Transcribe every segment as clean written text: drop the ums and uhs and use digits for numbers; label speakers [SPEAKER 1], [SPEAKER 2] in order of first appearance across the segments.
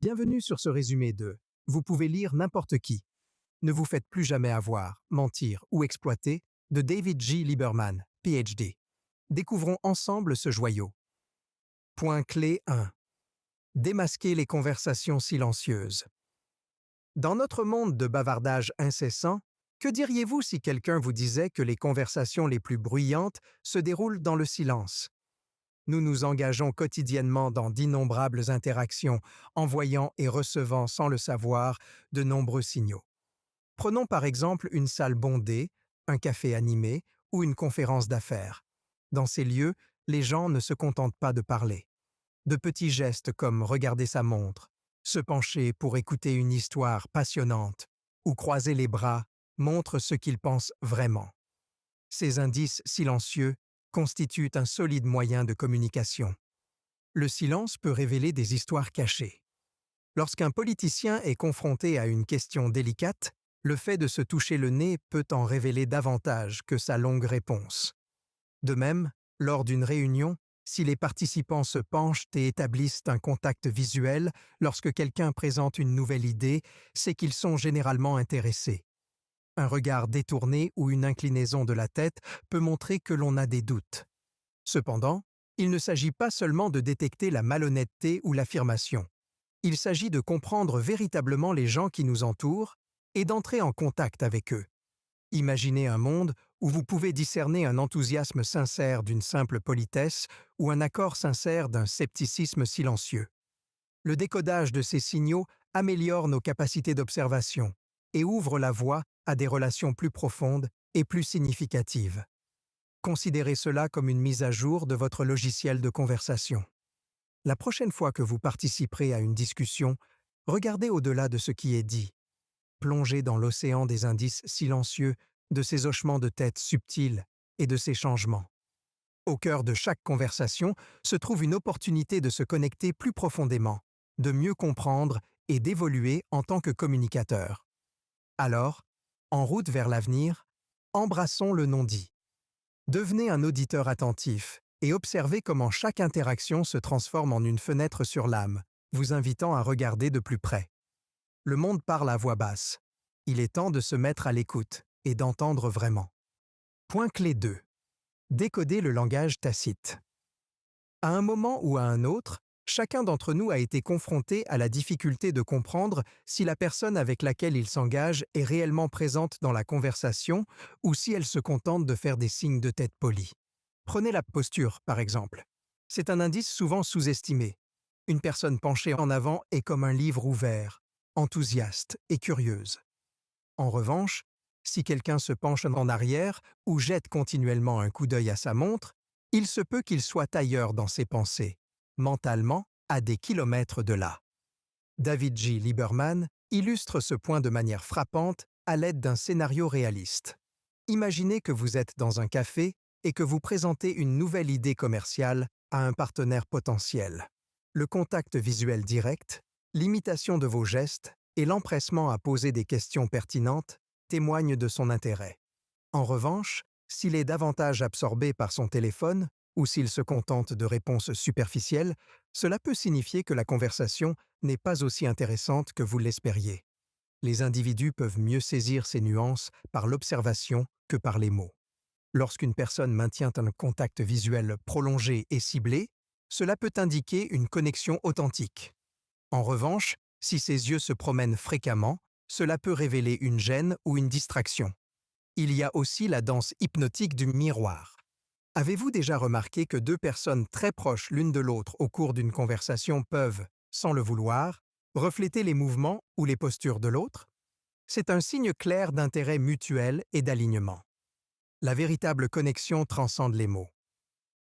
[SPEAKER 1] Bienvenue sur ce résumé de Vous pouvez lire n'importe qui. Ne vous faites plus jamais avoir, mentir ou exploiter de David J. Lieberman, PhD. Découvrons ensemble ce joyau. Point clé 1. Démasquer les conversations silencieuses. Dans notre monde de bavardage incessant, que diriez-vous si quelqu'un vous disait que les conversations les plus bruyantes se déroulent dans le silence? Nous nous engageons quotidiennement dans d'innombrables interactions, envoyant et recevant sans le savoir de nombreux signaux. Prenons par exemple une salle bondée, un café animé ou une conférence d'affaires. Dans ces lieux, les gens ne se contentent pas de parler. De petits gestes comme regarder sa montre, se pencher pour écouter une histoire passionnante ou croiser les bras montrent ce qu'ils pensent vraiment. Ces indices silencieux constituent un solide moyen de communication. Le silence peut révéler des histoires cachées. Lorsqu'un politicien est confronté à une question délicate, le fait de se toucher le nez peut en révéler davantage que sa longue réponse. De même, lors d'une réunion, si les participants se penchent et établissent un contact visuel lorsque quelqu'un présente une nouvelle idée, c'est qu'ils sont généralement intéressés. Un regard détourné ou une inclinaison de la tête peut montrer que l'on a des doutes. Cependant, il ne s'agit pas seulement de détecter la malhonnêteté ou l'affirmation. Il s'agit de comprendre véritablement les gens qui nous entourent et d'entrer en contact avec eux. Imaginez un monde où vous pouvez discerner un enthousiasme sincère d'une simple politesse ou un accord sincère d'un scepticisme silencieux. Le décodage de ces signaux améliore nos capacités d'observation et ouvre la voie à des relations plus profondes et plus significatives. Considérez cela comme une mise à jour de votre logiciel de conversation. La prochaine fois que vous participerez à une discussion, regardez au-delà de ce qui est dit. Plongez dans l'océan des indices silencieux, de ces hochements de tête subtils et de ces changements. Au cœur de chaque conversation se trouve une opportunité de se connecter plus profondément, de mieux comprendre et d'évoluer en tant que communicateur. Alors, en route vers l'avenir, embrassons le non-dit. Devenez un auditeur attentif et observez comment chaque interaction se transforme en une fenêtre sur l'âme, vous invitant à regarder de plus près. Le monde parle à voix basse. Il est temps de se mettre à l'écoute et d'entendre vraiment. Point clé 2. Décoder le langage tacite. À un moment ou à un autre, chacun d'entre nous a été confronté à la difficulté de comprendre si la personne avec laquelle il s'engage est réellement présente dans la conversation ou si elle se contente de faire des signes de tête polis. Prenez la posture, par exemple. C'est un indice souvent sous-estimé. Une personne penchée en avant est comme un livre ouvert, enthousiaste et curieuse. En revanche, si quelqu'un se penche en arrière ou jette continuellement un coup d'œil à sa montre, il se peut qu'il soit ailleurs dans ses pensées, mentalement à des kilomètres de là. David J. Lieberman illustre ce point de manière frappante à l'aide d'un scénario réaliste. Imaginez que vous êtes dans un café et que vous présentez une nouvelle idée commerciale à un partenaire potentiel. Le contact visuel direct, l'imitation de vos gestes et l'empressement à poser des questions pertinentes témoignent de son intérêt. En revanche, s'il est davantage absorbé par son téléphone ou s'il se contente de réponses superficielles, cela peut signifier que la conversation n'est pas aussi intéressante que vous l'espériez. Les individus peuvent mieux saisir ces nuances par l'observation que par les mots. Lorsqu'une personne maintient un contact visuel prolongé et ciblé, cela peut indiquer une connexion authentique. En revanche, si ses yeux se promènent fréquemment, cela peut révéler une gêne ou une distraction. Il y a aussi la danse hypnotique du miroir. Avez-vous déjà remarqué que deux personnes très proches l'une de l'autre au cours d'une conversation peuvent, sans le vouloir, refléter les mouvements ou les postures de l'autre? C'est un signe clair d'intérêt mutuel et d'alignement. La véritable connexion transcende les mots.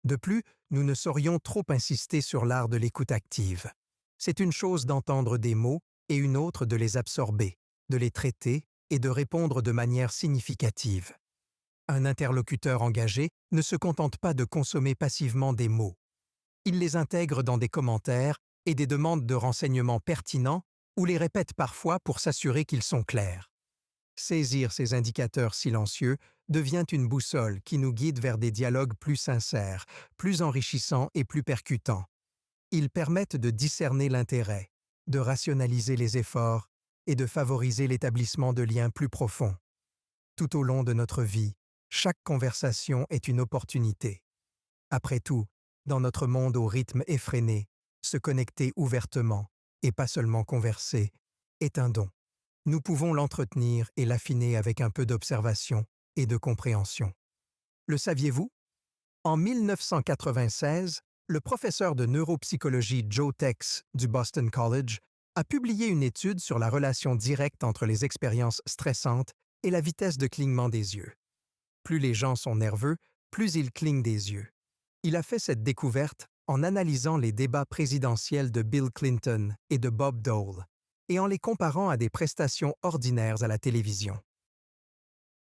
[SPEAKER 1] De plus, nous ne saurions trop insister sur l'art de l'écoute active. C'est une chose d'entendre des mots et une autre de les absorber, de les traiter et de répondre de manière significative. Un interlocuteur engagé ne se contente pas de consommer passivement des mots. Il les intègre dans des commentaires et des demandes de renseignements pertinents ou les répète parfois pour s'assurer qu'ils sont clairs. Saisir ces indicateurs silencieux devient une boussole qui nous guide vers des dialogues plus sincères, plus enrichissants et plus percutants. Ils permettent de discerner l'intérêt, de rationaliser les efforts et de favoriser l'établissement de liens plus profonds. Tout au long de notre vie, chaque conversation est une opportunité. Après tout, dans notre monde au rythme effréné, se connecter ouvertement, et pas seulement converser, est un don. Nous pouvons l'entretenir et l'affiner avec un peu d'observation et de compréhension. Le saviez-vous? En 1996, le professeur de neuropsychologie Joe Tex du Boston College a publié une étude sur la relation directe entre les expériences stressantes et la vitesse de clignement des yeux. Plus les gens sont nerveux, plus ils clignent des yeux. Il a fait cette découverte en analysant les débats présidentiels de Bill Clinton et de Bob Dole et en les comparant à des prestations ordinaires à la télévision.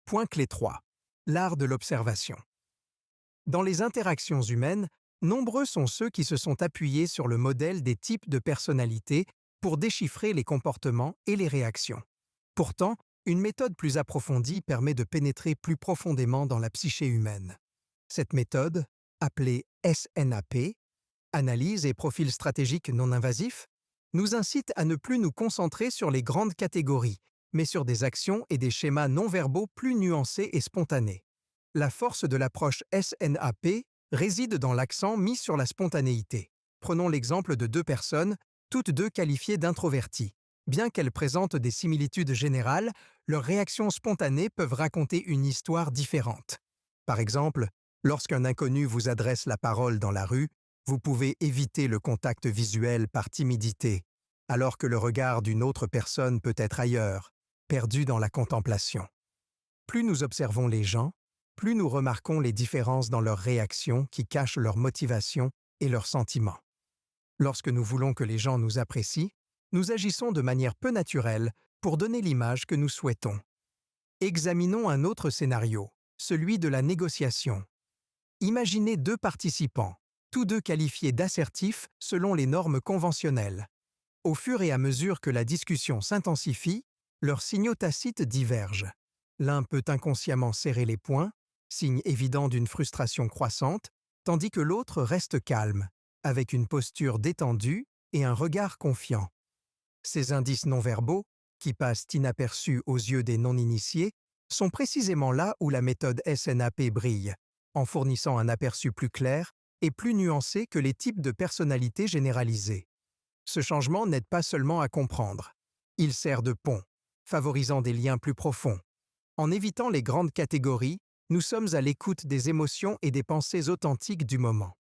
[SPEAKER 1] Point clé 3. L'art de l'observation. Dans les interactions humaines, nombreux sont ceux qui se sont appuyés sur le modèle des types de personnalités pour déchiffrer les comportements et les réactions. Pourtant, une méthode plus approfondie permet de pénétrer plus profondément dans la psyché humaine. Cette méthode, appelée SNAP, Analyse et profil stratégique non invasif, nous incite à ne plus nous concentrer sur les grandes catégories, mais sur des actions et des schémas non-verbaux plus nuancés et spontanés. La force de l'approche SNAP réside dans l'accent mis sur la spontanéité. Prenons l'exemple de deux personnes, toutes deux qualifiées d'introverties. Bien qu'elles présentent des similitudes générales, leurs réactions spontanées peuvent raconter une histoire différente. Par exemple, lorsqu'un inconnu vous adresse la parole dans la rue, vous pouvez éviter le contact visuel par timidité, alors que le regard d'une autre personne peut être ailleurs, perdu dans la contemplation. Plus nous observons les gens, plus nous remarquons les différences dans leurs réactions qui cachent leurs motivations et leurs sentiments. Lorsque nous voulons que les gens nous apprécient, nous agissons de manière peu naturelle pour donner l'image que nous souhaitons. Examinons un autre scénario, celui de la négociation. Imaginez deux participants, tous deux qualifiés d'assertifs selon les normes conventionnelles. Au fur et à mesure que la discussion s'intensifie, leurs signaux tacites divergent. L'un peut inconsciemment serrer les poings, signe évident d'une frustration croissante, tandis que l'autre reste calme, avec une posture détendue et un regard confiant. Ces indices non-verbaux, qui passent inaperçus aux yeux des non-initiés, sont précisément là où la méthode SNAP brille, en fournissant un aperçu plus clair et plus nuancé que les types de personnalités généralisées. Ce changement n'aide pas seulement à comprendre. Il sert de pont, favorisant des liens plus profonds. En évitant les grandes catégories, nous sommes à l'écoute des émotions et des pensées authentiques du moment.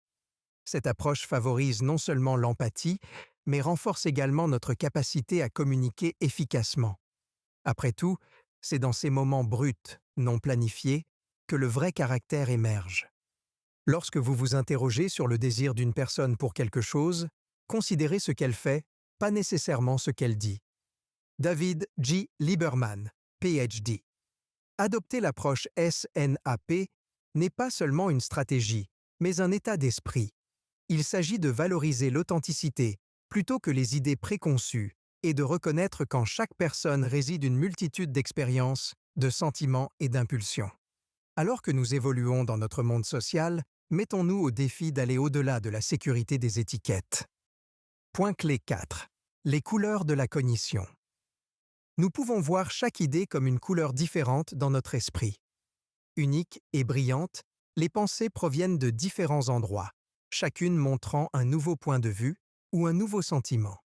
[SPEAKER 1] Cette approche favorise non seulement l'empathie, mais renforce également notre capacité à communiquer efficacement. Après tout, c'est dans ces moments bruts, non planifiés, que le vrai caractère émerge. Lorsque vous vous interrogez sur le désir d'une personne pour quelque chose, considérez ce qu'elle fait, pas nécessairement ce qu'elle dit. David G. Lieberman, Ph.D. Adopter l'approche SNAP n'est pas seulement une stratégie, mais un état d'esprit. Il s'agit de valoriser l'authenticité plutôt que les idées préconçues et de reconnaître qu'en chaque personne réside une multitude d'expériences, de sentiments et d'impulsions. Alors que nous évoluons dans notre monde social, mettons-nous au défi d'aller au-delà de la sécurité des étiquettes. Point clé 4. Les couleurs de la cognition. Nous pouvons voir chaque idée comme une couleur différente dans notre esprit. Uniques et brillantes, les pensées proviennent de différents endroits, chacune montrant un nouveau point de vue ou un nouveau sentiment.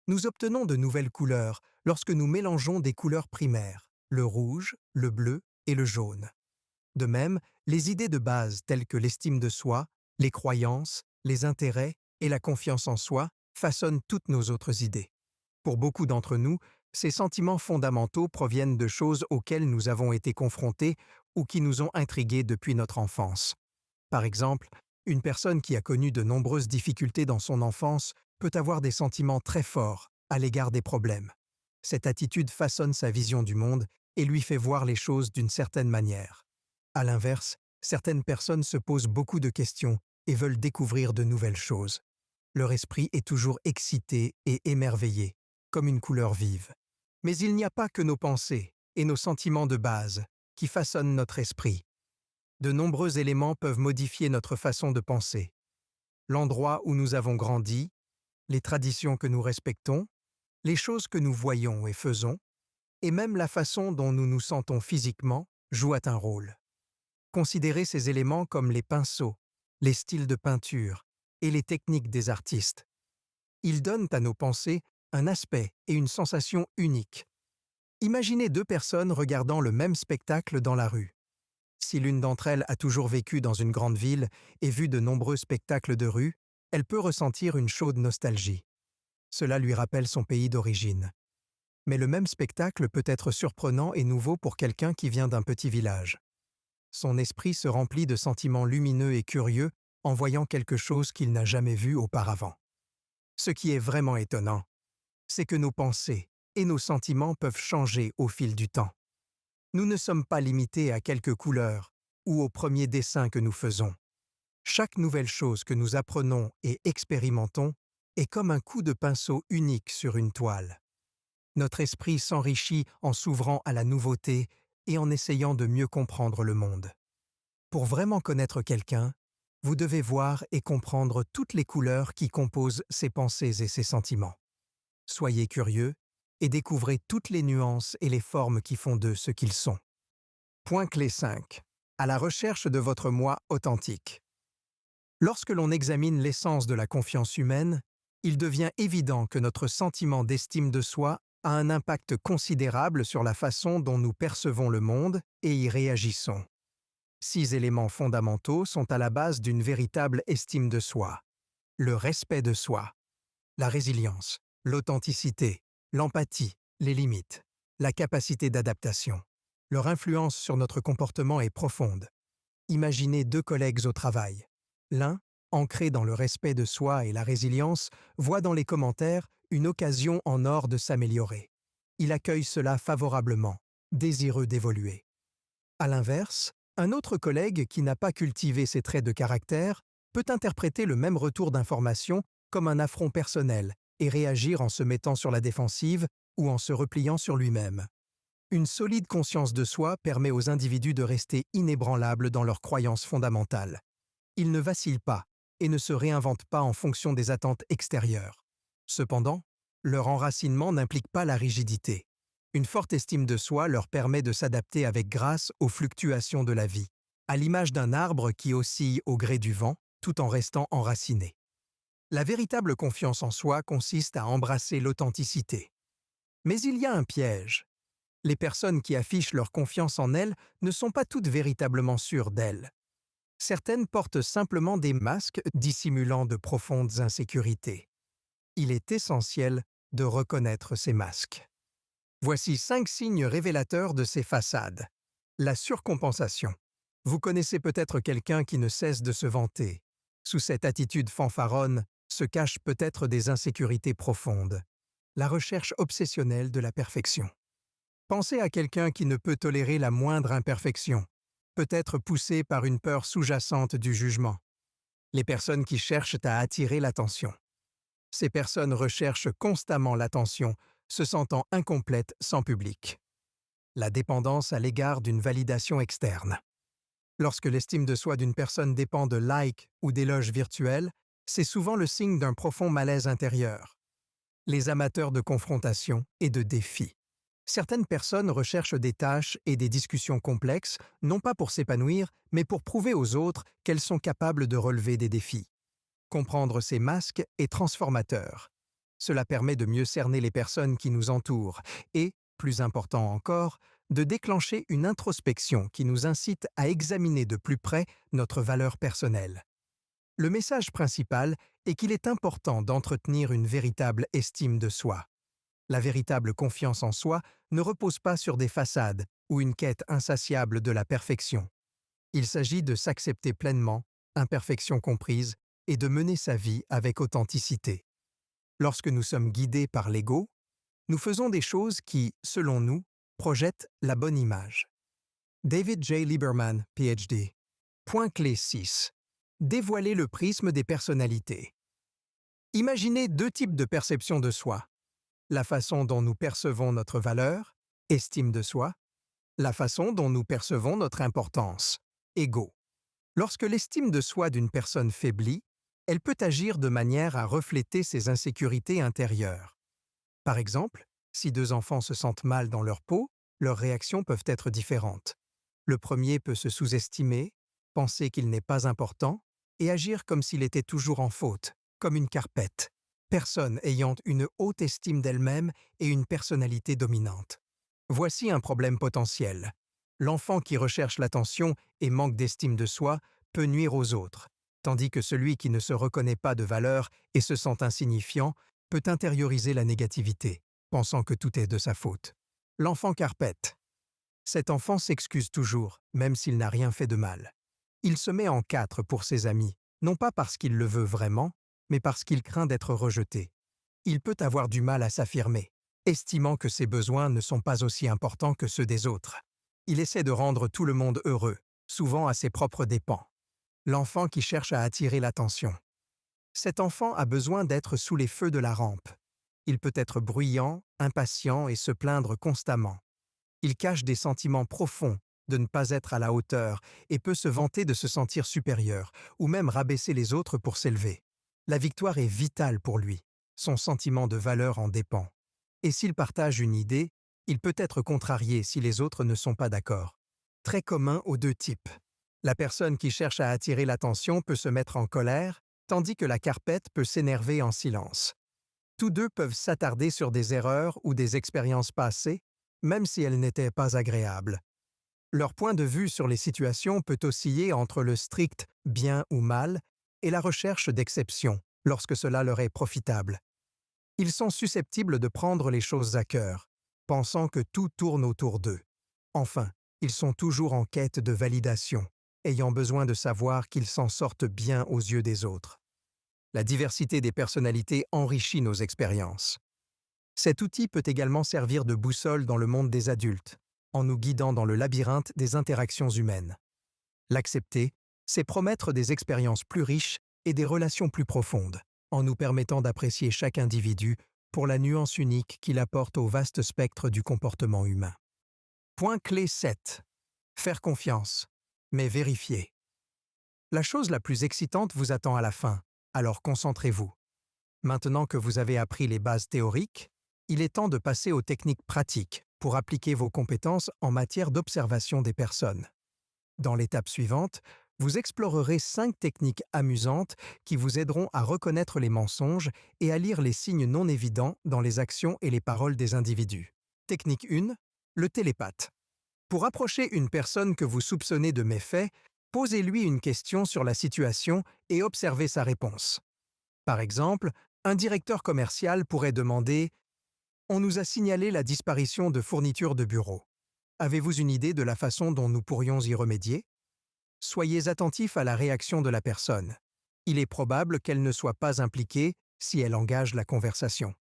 [SPEAKER 1] Nous obtenons de nouvelles couleurs lorsque nous mélangeons des couleurs primaires, le rouge, le bleu et le jaune. De même, les idées de base telles que l'estime de soi, les croyances, les intérêts et la confiance en soi façonnent toutes nos autres idées. Pour beaucoup d'entre nous, ces sentiments fondamentaux proviennent de choses auxquelles nous avons été confrontés ou qui nous ont intrigués depuis notre enfance. Par exemple, une personne qui a connu de nombreuses difficultés dans son enfance peut avoir des sentiments très forts à l'égard des problèmes. Cette attitude façonne sa vision du monde et lui fait voir les choses d'une certaine manière. À l'inverse, certaines personnes se posent beaucoup de questions et veulent découvrir de nouvelles choses. Leur esprit est toujours excité et émerveillé, comme une couleur vive. Mais il n'y a pas que nos pensées et nos sentiments de base qui façonnent notre esprit. De nombreux éléments peuvent modifier notre façon de penser. L'endroit où nous avons grandi, les traditions que nous respectons, Les choses que nous voyons et faisons, et même la façon dont nous nous sentons physiquement, jouent un rôle. Considérez ces éléments comme les pinceaux, les styles de peinture et les techniques des artistes. Ils donnent à nos pensées un aspect et une sensation uniques. Imaginez deux personnes regardant le même spectacle dans la rue. Si l'une d'entre elles a toujours vécu dans une grande ville et vu de nombreux spectacles de rue, elle peut ressentir une chaude nostalgie. Cela lui rappelle son pays d'origine. Mais le même spectacle peut être surprenant et nouveau pour quelqu'un qui vient d'un petit village. Son esprit se remplit de sentiments lumineux et curieux en voyant quelque chose qu'il n'a jamais vu auparavant. Ce qui est vraiment étonnant, c'est que nos pensées et nos sentiments peuvent changer au fil du temps. Nous ne sommes pas limités à quelques couleurs ou aux premiers dessins que nous faisons. Chaque nouvelle chose que nous apprenons et expérimentons est comme un coup de pinceau unique sur une toile. Notre esprit s'enrichit en s'ouvrant à la nouveauté et en essayant de mieux comprendre le monde. Pour vraiment connaître quelqu'un, vous devez voir et comprendre toutes les couleurs qui composent ses pensées et ses sentiments. Soyez curieux et découvrez toutes les nuances et les formes qui font d'eux ce qu'ils sont. Point clé 5. À la recherche de votre moi authentique. Lorsque l'on examine l'essence de la confiance humaine, il devient évident que notre sentiment d'estime de soi a un impact considérable sur la façon dont nous percevons le monde et y réagissons. 6 éléments fondamentaux sont à la base d'une véritable estime de soi. Le respect de soi, la résilience, l'authenticité, l'empathie, les limites, la capacité d'adaptation. Leur influence sur notre comportement est profonde. Imaginez deux collègues au travail. L'un, ancré dans le respect de soi et la résilience, voit dans les commentaires une occasion en or de s'améliorer. Il accueille cela favorablement, désireux d'évoluer. À l'inverse, un autre collègue qui n'a pas cultivé ces traits de caractère peut interpréter le même retour d'information comme un affront personnel et réagir en se mettant sur la défensive ou en se repliant sur lui-même. Une solide conscience de soi permet aux individus de rester inébranlables dans leurs croyances fondamentales. Ils ne vacillent pas et ne se réinventent pas en fonction des attentes extérieures. Cependant, leur enracinement n'implique pas la rigidité. Une forte estime de soi leur permet de s'adapter avec grâce aux fluctuations de la vie, à l'image d'un arbre qui oscille au gré du vent tout en restant enraciné. La véritable confiance en soi consiste à embrasser l'authenticité. Mais il y a un piège. Les personnes qui affichent leur confiance en elles ne sont pas toutes véritablement sûres d'elles. Certaines portent simplement des masques dissimulant de profondes insécurités. Il est essentiel de reconnaître ces masques. Voici 5 signes révélateurs de ces façades. La surcompensation. Vous connaissez peut-être quelqu'un qui ne cesse de se vanter. Sous cette attitude fanfaronne se cachent peut-être des insécurités profondes. La recherche obsessionnelle de la perfection. Pensez à quelqu'un qui ne peut tolérer la moindre imperfection, peut-être poussé par une peur sous-jacente du jugement. Les personnes qui cherchent à attirer l'attention. Ces personnes recherchent constamment l'attention, se sentant incomplètes sans public. La dépendance à l'égard d'une validation externe. Lorsque l'estime de soi d'une personne dépend de likes ou d'éloges virtuels, c'est souvent le signe d'un profond malaise intérieur. Les amateurs de confrontation et de défis. Certaines personnes recherchent des tâches et des discussions complexes, non pas pour s'épanouir, mais pour prouver aux autres qu'elles sont capables de relever des défis. Comprendre ces masques est transformateur. Cela permet de mieux cerner les personnes qui nous entourent et, plus important encore, de déclencher une introspection qui nous incite à examiner de plus près notre valeur personnelle. Le message principal est qu'il est important d'entretenir une véritable estime de soi. La véritable confiance en soi ne repose pas sur des façades ou une quête insatiable de la perfection. Il s'agit de s'accepter pleinement, imperfection comprise, et de mener sa vie avec authenticité. Lorsque nous sommes guidés par l'ego, nous faisons des choses qui, selon nous, projettent la bonne image. David J. Lieberman, Ph.D. Point clé 6. Dévoiler le prisme des personnalités. Imaginez deux types de perception de soi. La façon dont nous percevons notre valeur, estime de soi, la façon dont nous percevons notre importance, ego. Lorsque l'estime de soi d'une personne faiblit, elle peut agir de manière à refléter ses insécurités intérieures. Par exemple, si deux enfants se sentent mal dans leur peau, leurs réactions peuvent être différentes. Le premier peut se sous-estimer, penser qu'il n'est pas important et agir comme s'il était toujours en faute, comme une carpette, personne ayant une haute estime d'elle-même et une personnalité dominante. Voici un problème potentiel. L'enfant qui recherche l'attention et manque d'estime de soi peut nuire aux autres, tandis que celui qui ne se reconnaît pas de valeur et se sent insignifiant peut intérioriser la négativité, pensant que tout est de sa faute. L'enfant carpette. Cet enfant s'excuse toujours, même s'il n'a rien fait de mal. Il se met en quatre pour ses amis, non pas parce qu'il le veut vraiment, mais parce qu'il craint d'être rejeté. Il peut avoir du mal à s'affirmer, estimant que ses besoins ne sont pas aussi importants que ceux des autres. Il essaie de rendre tout le monde heureux, souvent à ses propres dépens. L'enfant qui cherche à attirer l'attention. Cet enfant a besoin d'être sous les feux de la rampe. Il peut être bruyant, impatient et se plaindre constamment. Il cache des sentiments profonds de ne pas être à la hauteur et peut se vanter de se sentir supérieur ou même rabaisser les autres pour s'élever. La victoire est vitale pour lui. Son sentiment de valeur en dépend. Et s'il partage une idée, il peut être contrarié si les autres ne sont pas d'accord. Très commun aux deux types. La personne qui cherche à attirer l'attention peut se mettre en colère, tandis que la carpette peut s'énerver en silence. Tous deux peuvent s'attarder sur des erreurs ou des expériences passées, même si elles n'étaient pas agréables. Leur point de vue sur les situations peut osciller entre le strict bien ou mal et la recherche d'exceptions, lorsque cela leur est profitable. Ils sont susceptibles de prendre les choses à cœur, pensant que tout tourne autour d'eux. Enfin, ils sont toujours en quête de validation, ayant besoin de savoir qu'ils s'en sortent bien aux yeux des autres. La diversité des personnalités enrichit nos expériences. Cet outil peut également servir de boussole dans le monde des adultes, en nous guidant dans le labyrinthe des interactions humaines. L'accepter, c'est promettre des expériences plus riches et des relations plus profondes, en nous permettant d'apprécier chaque individu pour la nuance unique qu'il apporte au vaste spectre du comportement humain. Point clé 7. Faire confiance, mais vérifier. La chose la plus excitante vous attend à la fin, alors concentrez-vous. Maintenant que vous avez appris les bases théoriques, il est temps de passer aux techniques pratiques pour appliquer vos compétences en matière d'observation des personnes. Dans l'étape suivante, vous explorerez 5 techniques amusantes qui vous aideront à reconnaître les mensonges et à lire les signes non évidents dans les actions et les paroles des individus. Technique 1. Le télépathe. Pour approcher une personne que vous soupçonnez de méfaits, posez-lui une question sur la situation et observez sa réponse. Par exemple, un directeur commercial pourrait demander « On nous a signalé la disparition de fournitures de bureau. Avez-vous une idée de la façon dont nous pourrions y remédier ?» Soyez attentif à la réaction de la personne. Il est probable qu'elle ne soit pas impliquée si elle engage la conversation.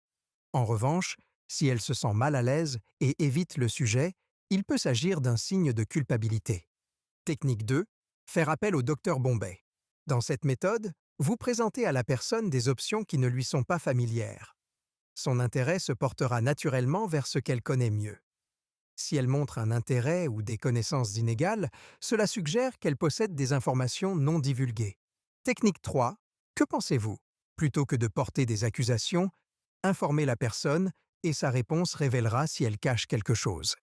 [SPEAKER 1] En revanche, si elle se sent mal à l'aise et évite le sujet, il peut s'agir d'un signe de culpabilité. Technique 2. Faire appel au docteur Bombay. Dans cette méthode, vous présentez à la personne des options qui ne lui sont pas familières. Son intérêt se portera naturellement vers ce qu'elle connaît mieux. Si elle montre un intérêt ou des connaissances inégales, cela suggère qu'elle possède des informations non divulguées. Technique 3. Que pensez-vous? Plutôt que de porter des accusations, informez la personne et sa réponse révélera si elle cache quelque chose.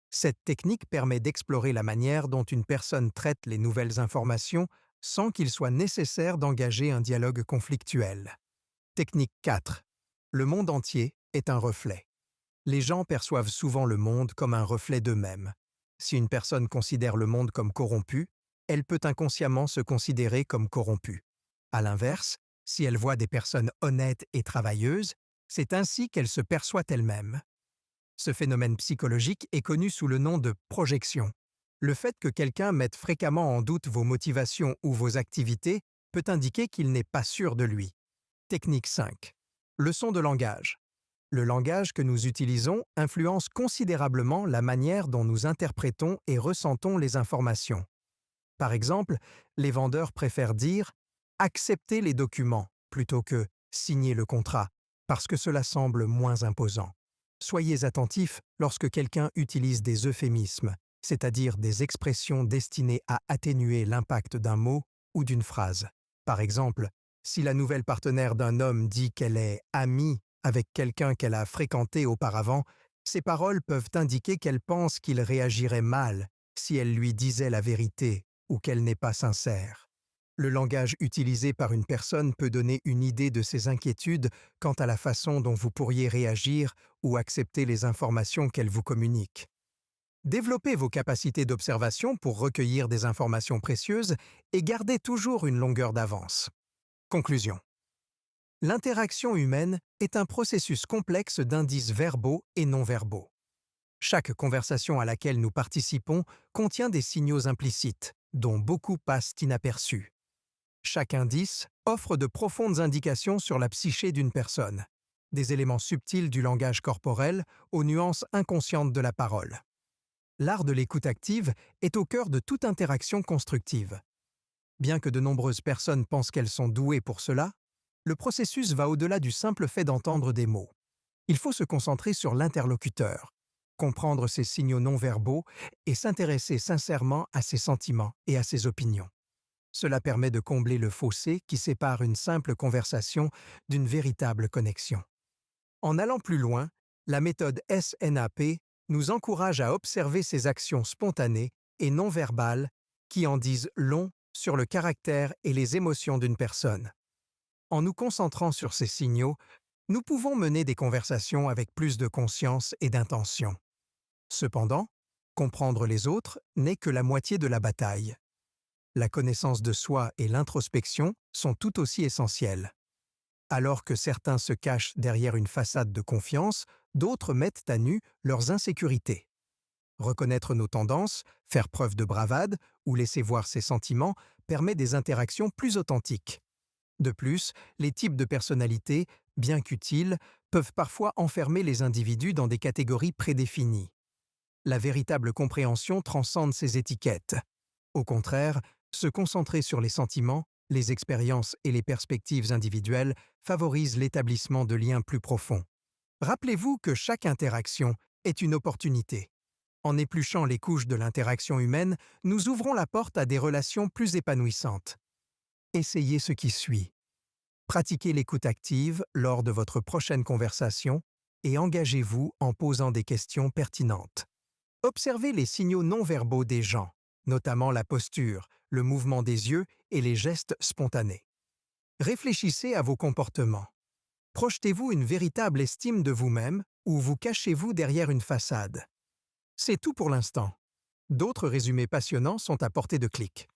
[SPEAKER 1] Cette technique permet d'explorer la manière dont une personne traite les nouvelles informations sans qu'il soit nécessaire d'engager un dialogue conflictuel. Technique 4. Le monde entier est un reflet. Les gens perçoivent souvent le monde comme un reflet d'eux-mêmes. Si une personne considère le monde comme corrompu, elle peut inconsciemment se considérer comme corrompue. À l'inverse, si elle voit des personnes honnêtes et travailleuses, c'est ainsi qu'elle se perçoit elle-même. Ce phénomène psychologique est connu sous le nom de projection. Le fait que quelqu'un mette fréquemment en doute vos motivations ou vos activités peut indiquer qu'il n'est pas sûr de lui. Technique 5. Leçon de langage. Le langage que nous utilisons influence considérablement la manière dont nous interprétons et ressentons les informations. Par exemple, les vendeurs préfèrent dire « accepter les documents » plutôt que « signer le contrat » parce que cela semble moins imposant. Soyez attentifs lorsque quelqu'un utilise des euphémismes, c'est-à-dire des expressions destinées à atténuer l'impact d'un mot ou d'une phrase. Par exemple, si la nouvelle partenaire d'un homme dit qu'elle est amie avec quelqu'un qu'elle a fréquenté auparavant, ses paroles peuvent indiquer qu'elle pense qu'il réagirait mal si elle lui disait la vérité ou qu'elle n'est pas sincère. Le langage utilisé par une personne peut donner une idée de ses inquiétudes quant à la façon dont vous pourriez réagir ou accepter les informations qu'elle vous communique. Développez vos capacités d'observation pour recueillir des informations précieuses et gardez toujours une longueur d'avance. Conclusion. L'interaction humaine est un processus complexe d'indices verbaux et non verbaux. Chaque conversation à laquelle nous participons contient des signaux implicites, dont beaucoup passent inaperçus. Chaque indice offre de profondes indications sur la psyché d'une personne, des éléments subtils du langage corporel aux nuances inconscientes de la parole. L'art de l'écoute active est au cœur de toute interaction constructive. Bien que de nombreuses personnes pensent qu'elles sont douées pour cela, le processus va au-delà du simple fait d'entendre des mots. Il faut se concentrer sur l'interlocuteur, comprendre ses signaux non verbaux et s'intéresser sincèrement à ses sentiments et à ses opinions. Cela permet de combler le fossé qui sépare une simple conversation d'une véritable connexion. En allant plus loin, la méthode SNAP nous encourage à observer ces actions spontanées et non verbales qui en disent long sur le caractère et les émotions d'une personne. En nous concentrant sur ces signaux, nous pouvons mener des conversations avec plus de conscience et d'intention. Cependant, comprendre les autres n'est que la moitié de la bataille. La connaissance de soi et l'introspection sont tout aussi essentielles. Alors que certains se cachent derrière une façade de confiance, d'autres mettent à nu leurs insécurités. Reconnaître nos tendances, faire preuve de bravade ou laisser voir ses sentiments permet des interactions plus authentiques. De plus, les types de personnalités, bien qu'utiles, peuvent parfois enfermer les individus dans des catégories prédéfinies. La véritable compréhension transcende ces étiquettes. Au contraire, se concentrer sur les sentiments, les expériences et les perspectives individuelles favorise l'établissement de liens plus profonds. Rappelez-vous que chaque interaction est une opportunité. En épluchant les couches de l'interaction humaine, nous ouvrons la porte à des relations plus épanouissantes. Essayez ce qui suit. Pratiquez l'écoute active lors de votre prochaine conversation et engagez-vous en posant des questions pertinentes. Observez les signaux non verbaux des gens, notamment la posture, le mouvement des yeux et les gestes spontanés. Réfléchissez à vos comportements. Projetez-vous une véritable estime de vous-même ou vous cachez-vous derrière une façade? C'est tout pour l'instant. D'autres résumés passionnants sont à portée de clic.